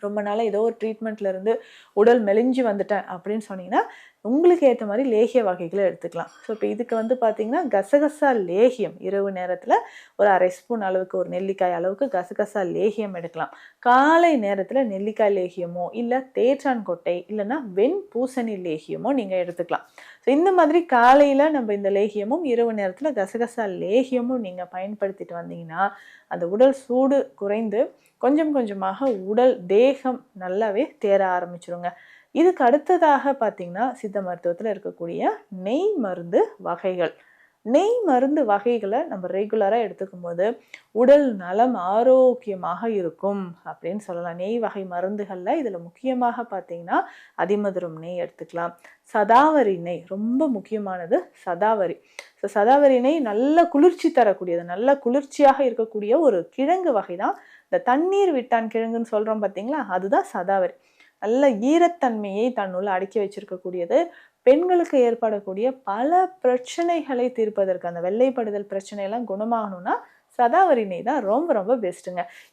ரொம்ப நாளாக ஏதோ ஒரு ட்ரீட்மெண்ட்ல இருந்து உடல் மெலிஞ்சு வந்துட்டேன் அப்படின்னு சொன்னீங்கன்னா உங்களுக்கு ஏற்ற மாதிரி லேகிய வகைகளை எடுத்துக்கலாம். ஸோ இப்போ இதுக்கு வந்து பார்த்தீங்கன்னா கசகசா லேகியம் இரவு நேரத்தில் ஒரு 1/2 ஸ்பூன் அளவுக்கு ஒரு நெல்லிக்காய் அளவுக்கு கசகசா லேகியம் எடுக்கலாம். காலை நேரத்தில் நெல்லிக்காய் லேகியமோ இல்லை தேற்றான் கொட்டை இல்லைன்னா வெண்பூசணி லேகியமோ நீங்கள் எடுத்துக்கலாம். ஸோ இந்த மாதிரி காலையில் நம்ம இந்த லேகியமும் இரவு நேரத்தில் கசகசா லேகியமும் நீங்கள் பயன்படுத்திட்டு வந்தீங்கன்னா அந்த உடல் சூடு குறைந்து கொஞ்சம் கொஞ்சமாக உடல் தேகம் நல்லாவே தேர ஆரம்பிச்சிருங்க. இதுக்கு அடுத்ததாக பார்த்தீங்கன்னா சித்த மருத்துவத்தில் இருக்கக்கூடிய நெய் மருந்து வகைகள். நெய் மருந்து வகைகளை நம்ம ரெகுலராக எடுத்துக்கும் போது உடல் நலம் ஆரோக்கியமாக இருக்கும் அப்படின்னு சொல்லலாம். நெய் வகை மருந்துகளில் இதில் முக்கியமாக பார்த்தீங்கன்னா அதிமதுரம் நெய் எடுத்துக்கலாம். சதாவரி நெய் ரொம்ப முக்கியமானது. சதாவரி. ஸோ சதாவரி நெய் நல்ல குளிர்ச்சி தரக்கூடியது, நல்ல குளிர்ச்சியாக இருக்கக்கூடிய ஒரு கிழங்கு வகை தான். இந்த தண்ணீர் விட்டான் கிழங்குன்னு சொல்கிறோம் பார்த்தீங்களா, அதுதான் சதாவரி. நல்ல ஈரத்தன்மையை தன்னுள்ள அடக்கி வச்சிருக்கக்கூடியது. பெண்களுக்கு ஏற்படக்கூடிய பல பிரச்சனைகளை தீர்ப்பதற்கு, அந்த வெள்ளைப்படுதல் பிரச்சனையெல்லாம் குணமாகணும்னா சதாவரி நெய் தான் ரொம்ப ரொம்ப பெஸ்ட்டுங்க.